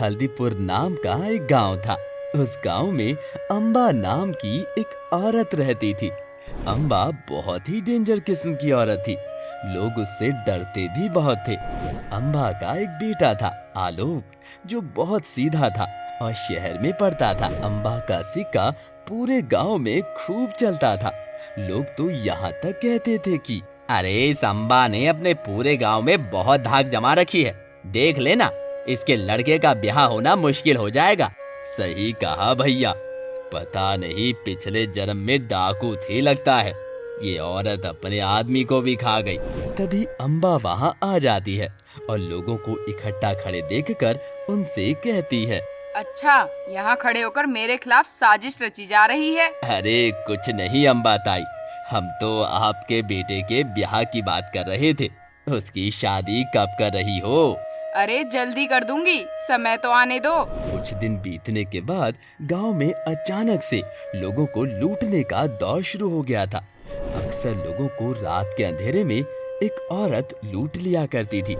हल्दीपुर नाम का एक गांव था। उस गांव में अम्बा नाम की एक औरत रहती थी। अम्बा बहुत ही डेंजर किस्म की औरत थी। लोग उससे डरते भी बहुत थे। अम्बा का एक बेटा था, आलोक, जो बहुत सीधा था और शहर में पढ़ता था। अम्बा का सिक्का पूरे गांव में खूब चलता था। लोग तो यहाँ तक कहते थे कि अरे इस अम्बा ने अपने पूरे गांव में बहुत धाक जमा रखी है, देख लेना इसके लड़के का ब्याह होना मुश्किल हो जाएगा। सही कहा भैया, पता नहीं पिछले जन्म में डाकू थी लगता है। ये औरत अपने आदमी को भी खा गई। तभी अम्बा वहाँ आ जाती है और लोगों को इकट्ठा खड़े देखकर उनसे कहती है, अच्छा, यहाँ खड़े होकर मेरे खिलाफ साजिश रची जा रही है। अरे कुछ नहीं अम्बा ताई, हम तो आपके बेटे के ब्याह की बात कर रहे थे। उसकी शादी कब कर रही हो? अरे जल्दी कर दूंगी, समय तो आने दो। कुछ दिन बीतने के बाद गांव में अचानक से लोगों को लूटने का दौर शुरू हो गया था। अक्सर लोगों को रात के अंधेरे में एक औरत लूट लिया करती थी।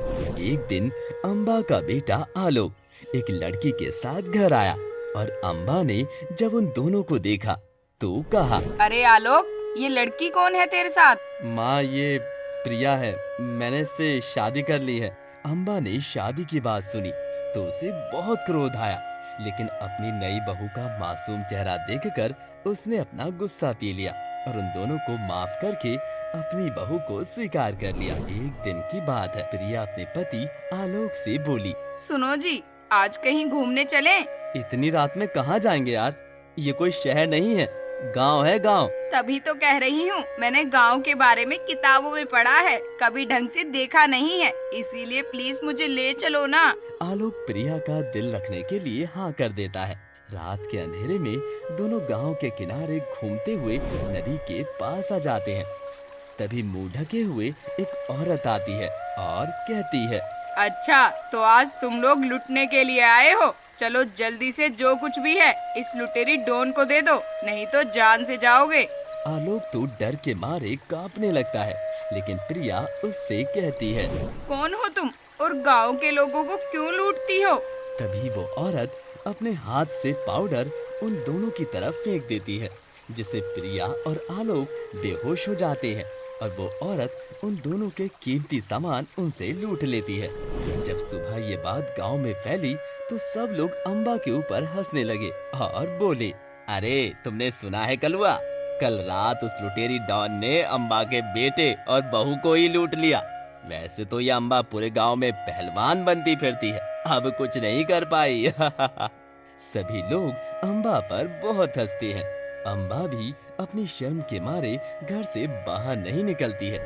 एक दिन अम्बा का बेटा आलोक एक लड़की के साथ घर आया और अम्बा ने जब उन दोनों को देखा तो कहा, अरे आलोक, ये लड़की कौन है तेरे साथ? माँ, ये प्रिया है, मैंने इससे शादी कर ली है। अम्बा ने शादी की बात सुनी तो उसे बहुत क्रोध आया, लेकिन अपनी नई बहू का मासूम चेहरा देखकर उसने अपना गुस्सा पी लिया और उन दोनों को माफ करके अपनी बहू को स्वीकार कर लिया। एक दिन की बात है, प्रिया अपने पति आलोक से बोली, सुनो जी, आज कहीं घूमने चलें? इतनी रात में कहाँ जाएंगे यार, ये कोई शहर नहीं है, गांव है गांव। तभी तो कह रही हूँ, मैंने गांव के बारे में किताबों में पढ़ा है, कभी ढंग से देखा नहीं है, इसीलिए प्लीज मुझे ले चलो ना। आलोक प्रिया का दिल रखने के लिए हाँ कर देता है। रात के अंधेरे में दोनों गांव के किनारे घूमते हुए नदी के पास आ जाते हैं। तभी मुंह ढके हुए एक औरत आती है और कहती है, अच्छा, तो आज तुम लोग लूटने के लिए आए हो? चलो जल्दी से जो कुछ भी है इस लुटेरी डॉन को दे दो, नहीं तो जान से जाओगे। आलोक तो डर के मारे कांपने लगता है, लेकिन प्रिया उससे कहती है, कौन हो तुम और गांव के लोगों को क्यों लूटती हो? तभी वो औरत अपने हाथ से पाउडर उन दोनों की तरफ फेंक देती है, जिससे प्रिया और आलोक बेहोश हो जाते हैं और वो औरत उन दोनों के कीमती सामान उनसे लूट लेती है। जब सुबह ये बात गांव में फैली तो सब लोग अम्बा के ऊपर हंसने लगे और बोले, अरे तुमने सुना है कलुआ, कल रात उस लुटेरी डॉन ने अम्बा के बेटे और बहू को ही लूट लिया। वैसे तो ये अम्बा पूरे गांव में पहलवान बनती फिरती है, अब कुछ नहीं कर पाई। सभी लोग अम्बा पर बहुत हंसते हैं। अम्बा भी अपनी शर्म के मारे घर से बाहर नहीं निकलती है।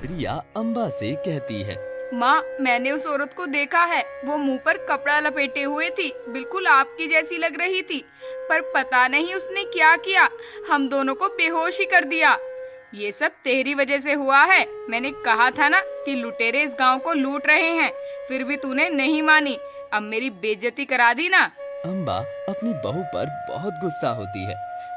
प्रिया अम्बा से कहती है, माँ, मैंने उस औरत को देखा है, वो मुंह पर कपड़ा लपेटे हुए थी, बिल्कुल आपकी जैसी लग रही थी, पर पता नहीं उसने क्या किया, हम दोनों को बेहोश ही कर दिया। ये सब तेरी वजह से हुआ है। मैंने कहा था ना कि लुटेरे इस गांव को लूट रहे हैं, फिर भी तूने नहीं मानी, अब मेरी बेइज्जती करा दी ना। अम्बा अपनी बहू पर बहुत गुस्सा होती है।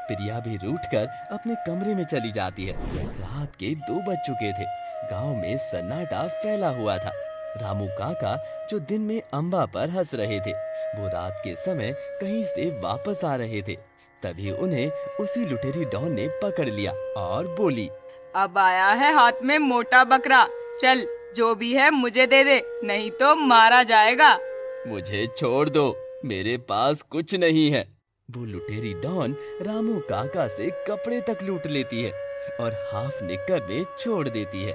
प्रिया भी रूठकर अपने कमरे में चली जाती है। रात के 2 बज चुके थे। गांव में सन्नाटा फैला हुआ था। रामू काका, जो दिन में अम्बा पर हंस रहे थे, वो रात के समय कहीं से वापस आ रहे थे। तभी उन्हें उसी लुटेरी डॉन ने पकड़ लिया और बोली, अब आया है हाथ में मोटा बकरा, चल जो भी है मुझे दे दे, नहीं तो मारा जाएगा। मुझे छोड़ दो, मेरे पास कुछ नहीं है। वो लुटेरी डॉन रामू काका से कपड़े तक लूट लेती है और हाफ निक्कर में छोड़ देती है।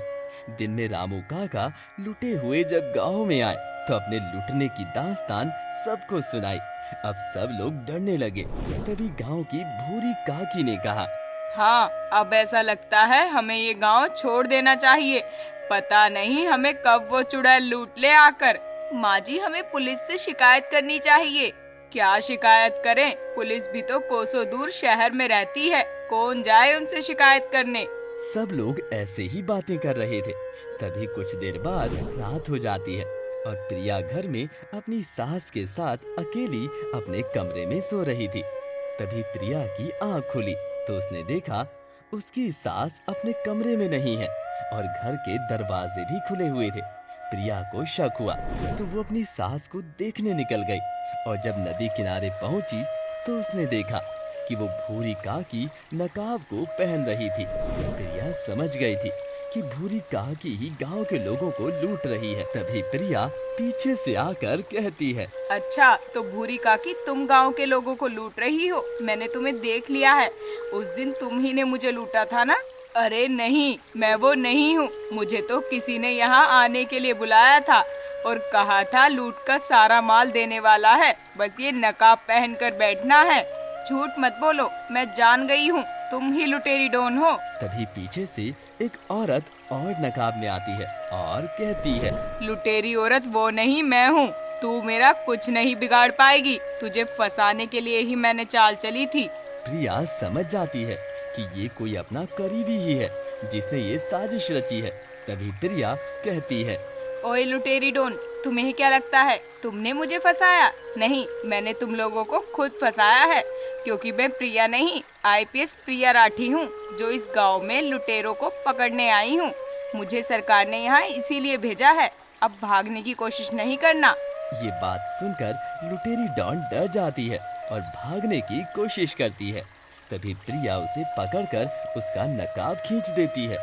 दिन में रामू काका लुटे हुए जब गांव में आए तो अपने लुटने की दास्तान सबको सुनाई। अब सब लोग डरने लगे। तभी गांव की भूरी काकी ने कहा, हाँ, अब ऐसा लगता है हमें ये गांव छोड़ देना चाहिए, पता नहीं हमें कब वो चुड़ैल लूट ले आकर। माँ जी, हमें पुलिस से शिकायत करनी चाहिए। क्या शिकायत करें, पुलिस भी तो कोसों दूर शहर में रहती है, कौन जाए उनसे शिकायत करने। सब लोग ऐसे ही बातें कर रहे थे। तभी कुछ देर बाद रात हो जाती है और प्रिया घर में अपनी सास के साथ अकेली अपने कमरे में सो रही थी। तभी प्रिया की आंख खुली तो उसने देखा उसकी सास अपने कमरे में नहीं है और घर के दरवाजे भी खुले हुए थे। प्रिया को शक हुआ तो वो अपनी सास को देखने निकल गई। और जब नदी किनारे पहुंची तो उसने देखा कि वो भूरी काकी नकाब को पहन रही थी। प्रिया समझ गई थी कि भूरी काकी ही गांव के लोगों को लूट रही है। तभी प्रिया पीछे से आकर कहती है, अच्छा, तो भूरी काकी तुम गांव के लोगों को लूट रही हो। मैंने तुम्हें देख लिया है। उस दिन तुम ही ने मुझे लूटा था ना? अरे नहीं, मैं वो नहीं हूँ। मुझे तो किसी ने यहाँ आने के लिए बुलाया था और कहा था लूट का सारा माल देने वाला है, बस ये नकाब पहन कर बैठना है। झूठ मत बोलो, मैं जान गई हूँ तुम ही लुटेरी डॉन हो। तभी पीछे से एक औरत और नकाब में आती है और कहती है, लुटेरी औरत वो नहीं, मैं हूँ। तू मेरा कुछ नहीं बिगाड़ पाएगी। तुझे फंसाने के लिए ही मैंने चाल चली थी। प्रिया समझ जाती है कि ये कोई अपना करीबी ही है जिसने ये साजिश रची है। तभी प्रिया कहती है, ओए लुटेरी डॉन, तुम्हें क्या लगता है तुमने मुझे फंसाया? नहीं, मैंने तुम लोगों को खुद फंसाया है, क्योंकि मैं प्रिया नहीं, आईपीएस प्रिया राठी हूँ, जो इस गांव में लुटेरों को पकड़ने आई हूँ। मुझे सरकार ने यहाँ इसीलिए भेजा है। अब भागने की कोशिश नहीं करना। ये बात सुनकर लुटेरी डॉन डर जाती है और भागने की कोशिश करती है। तभी प्रिया उसे पकड़कर उसका नकाब खींच देती है।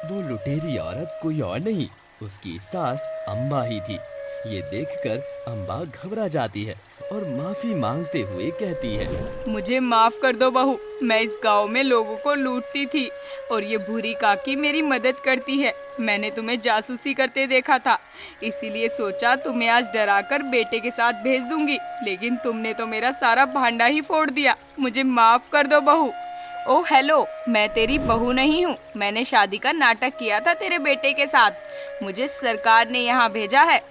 वो लुटेरी औरत कोई और नहीं, उसकी सास अम्बा ही थी। ये देखकर अम्बा घबरा जाती है और माफी मांगते हुए कहती है, मुझे माफ कर दो बहू, मैं इस गांव में लोगों को लूटती थी और ये भूरी काकी मेरी मदद करती है। मैंने तुम्हें जासूसी करते देखा था, इसीलिए सोचा तुम्हें आज डराकर बेटे के साथ भेज दूंगी, लेकिन तुमने तो मेरा सारा भांडा ही फोड़ दिया। मुझे माफ कर दो बहू। ओ हेलो, मैं तेरी बहू नहीं हूँ। मैंने शादी का नाटक किया था तेरे बेटे के साथ। मुझे सरकार ने यहाँ भेजा है।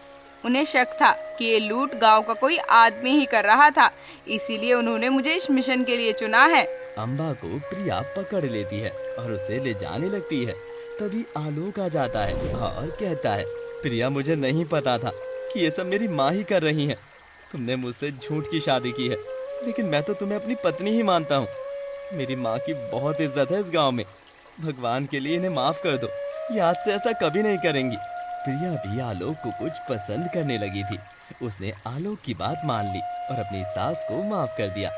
उन्हें शक था कि ये लूट गांव का कोई आदमी ही कर रहा था, इसीलिए उन्होंने मुझे इस मिशन के लिए चुना है। अम्बा को प्रिया पकड़ लेती है और उसे ले जाने लगती है। तभी आलोक आ जाता है और कहता है, प्रिया, मुझे नहीं पता था कि ये सब मेरी माँ ही कर रही है। तुमने मुझसे झूठ की शादी की है, लेकिन मैं तो तुम्हें अपनी पत्नी ही मानता हूँ। मेरी माँ की बहुत इज्जत है इस गांव में। भगवान के लिए इन्हें माफ कर दो, ये आज से ऐसा कभी नहीं करेंगी। प्रिया भी आलोक को कुछ पसंद करने लगी थी। उसने आलोक की बात मान ली और अपनी सास को माफ कर दिया।